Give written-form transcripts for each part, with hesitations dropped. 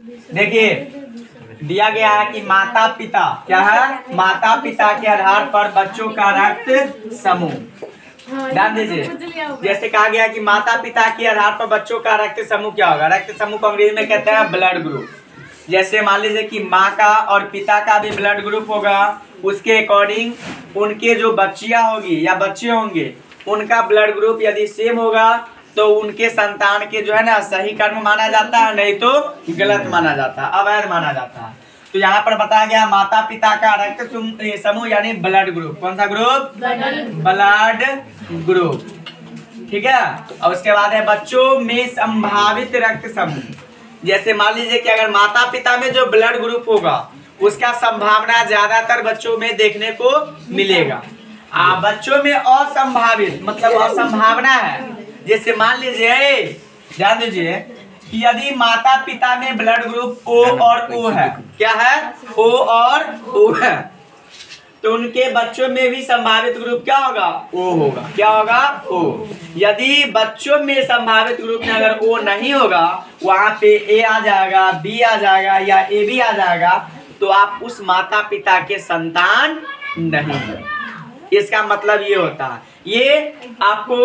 देखिए दिया गया है कि माता पिता क्या है, माता पिता के आधार पर बच्चों का रक्त समूह। ध्यान दीजिए, जैसे कहा गया कि माता पिता के आधार पर बच्चों का रक्त समूह क्या होगा, रक्त समूह को अंग्रेजी में कहते हैं ब्लड ग्रुप। जैसे मान लीजिए कि माँ का और पिता का भी ब्लड ग्रुप होगा, उसके अकॉर्डिंग उनके जो बच्चियां होगी या बच्चे होंगे उनका ब्लड ग्रुप यदि सेम होगा तो उनके संतान के जो है ना सही कर्म माना जाता है, नहीं तो गलत माना जाता है, अवैध माना जाता है। तो यहाँ पर बताया गया माता पिता का रक्त समूह यानी ब्लड ग्रुप। कौन सा ग्रुप? Blood group. ठीक है। और उसके बाद है बच्चों में संभावित रक्त समूह। जैसे मान लीजिए कि अगर माता पिता में जो ब्लड ग्रुप होगा उसका संभावना ज्यादातर बच्चों में देखने को मिलेगा। बच्चों में असंभावित मतलब असंभावना है। जैसे मान लीजिए, ध्यान दीजिए कि यदि माता पिता में ब्लड ग्रुप O और O है, क्या है? O और O है, तो उनके बच्चों में भी संभावित ग्रुप क्या होगा? O होगा। क्या होगा? O। यदि बच्चों में संभावित ग्रुप में अगर O नहीं होगा, वहां पे A आ जाएगा, B आ जाएगा या AB आ जाएगा, तो आप उस माता पिता के संतान नहीं है। इसका मतलब ये होता है, ये आपको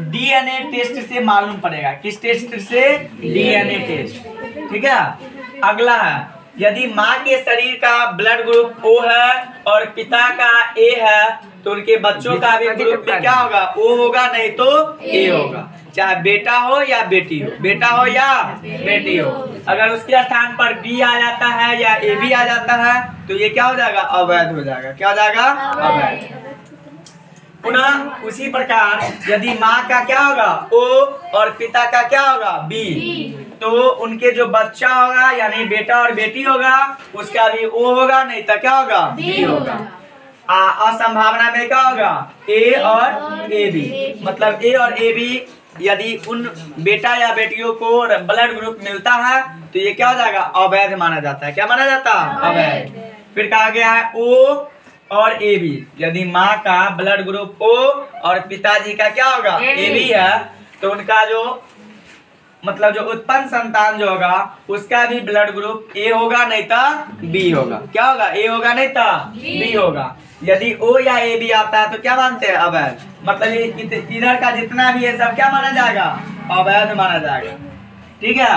DNA टेस्ट से मालूम पड़ेगा। किस टेस्ट से? DNA test. ठीक है। अगला है, यदि माँ के शरीर का ब्लड ग्रुप O है और पिता का A है, तो उनके बच्चों का भी ग्रुप में क्या होगा? O होगा, नहीं तो A होगा। चाहे बेटा हो या बेटी हो, बेटा हो या बेटी हो। अगर उसके स्थान पर B आ जाता है या AB आ जाता है तो ये क्या हो जाएगा? अवैध हो जाएगा। क्या हो जाएगा? अवैध। पुनः उसी प्रकार यदि माँ का क्या होगा? O और पिता का क्या होगा? B, तो उनके जो बच्चा होगा यानी बेटा और बेटी होगा उसका भी O होगा, नहीं तो क्या होगा? B होगा। असंभावना में क्या होगा? A और AB। मतलब A और AB यदि उन बेटा या बेटियों को ब्लड ग्रुप मिलता है तो ये क्या हो जाएगा? अवैध माना जाता है। क्या माना जाता है? अवैध। फिर कहा गया है O और AB, यदि माँ का ब्लड ग्रुप O और पिताजी का क्या होगा? AB है, तो उनका जो मतलब जो उत्पन्न संतान जो होगा उसका भी ब्लड ग्रुप A होगा, नहीं तो B होगा। क्या होगा? A होगा, नहीं तो B होगा। यदि O या AB आता है तो क्या मानते हैं? अवैध। मतलब ये इधर का जितना भी है सब क्या माना जाएगा? अवैध माना जाएगा। ठीक है।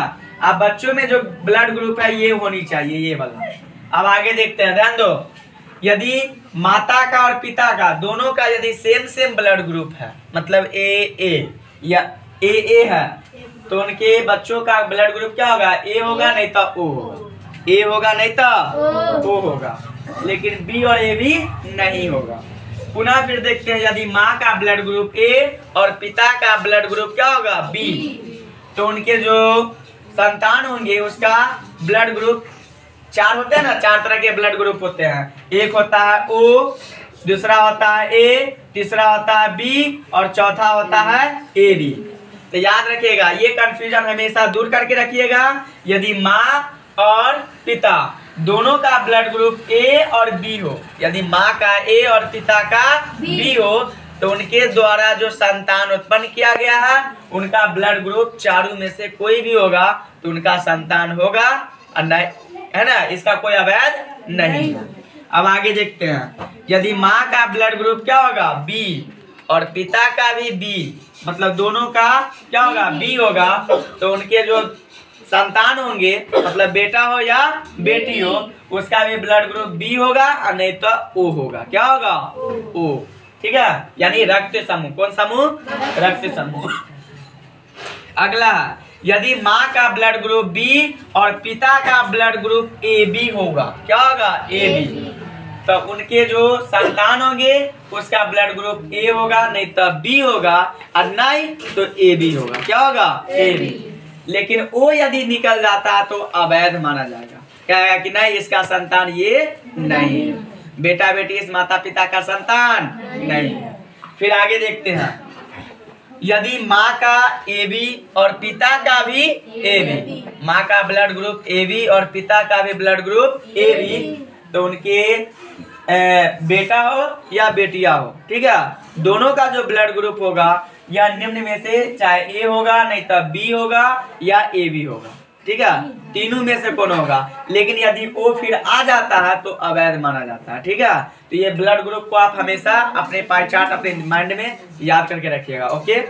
अब बच्चों में जो ब्लड ग्रुप है ये होनी चाहिए, ये वाला। अब आगे देखते हैं, ध्यान दो। यदि माता का और पिता का दोनों का यदि सेम ब्लड ग्रुप है, मतलब AA या AA है, तो उनके बच्चों का ब्लड ग्रुप क्या होगा? A होगा, नहीं तो O होगा। A होगा, नहीं तो O होगा। लेकिन B और AB नहीं होगा। पुनः फिर देखते हैं, यदि माँ का ब्लड ग्रुप A और पिता का ब्लड ग्रुप क्या होगा? B, तो उनके जो संतान होंगे उसका ब्लड ग्रुप 4 होते हैं ना, 4 तरह के ब्लड ग्रुप होते हैं। एक होता है O, दूसरा होता है A, तीसरा होता है B और चौथा होता है AB। तो याद रखिएगा, ये कंफ्यूजन हमेशा दूर करके रखिएगा। यदि माँ और पिता दोनों का ब्लड ग्रुप A और B हो, यदि माँ का A और पिता का B हो, तो उनके द्वारा जो संतान उत्पन्न किया गया है उनका ब्लड ग्रुप चारों में से कोई भी होगा तो उनका संतान होगा, नहीं है ना, इसका कोई अवैध नहीं। अब आगे देखते हैं, यदि माँ का ब्लड ग्रुप क्या होगा? B और पिता का भी B, मतलब दोनों का क्या होगा? B होगा, तो उनके जो संतान होंगे मतलब बेटा हो या बेटी हो उसका भी ब्लड ग्रुप B होगा और नहीं तो O होगा। क्या होगा? O। ठीक है। यानी रक्त समूह। कौन समूह? रक्त समूह। अगला, यदि माँ का ब्लड ग्रुप B और पिता का ब्लड ग्रुप AB होगा, क्या होगा? AB, तो उनके जो संतान होंगे उसका ब्लड ग्रुप A होगा, नहीं तो B होगा और नहीं तो AB होगा। क्या होगा? AB। लेकिन O यदि निकल जाता तो अवैध माना जाएगा। क्या है कि नहीं, इसका संतान ये नहीं है, बेटा बेटी इस माता पिता का संतान नहीं है। फिर आगे देखते हैं, यदि माँ का AB और पिता का भी AB, माँ का ब्लड ग्रुप AB और पिता का भी ब्लड ग्रुप AB, तो उनके बेटा हो या बेटिया हो, ठीक है, दोनों का जो ब्लड ग्रुप होगा या निम्न में से चाहे A होगा, नहीं तो B होगा या AB होगा। ठीक है, तीनों में से कौन होगा। लेकिन यदि ओ फिर आ जाता है तो अवैध माना जाता है। ठीक है, तो ये ब्लड ग्रुप को आप हमेशा अपने पाई चार्ट अपने माइंड में याद करके रखिएगा। ओके।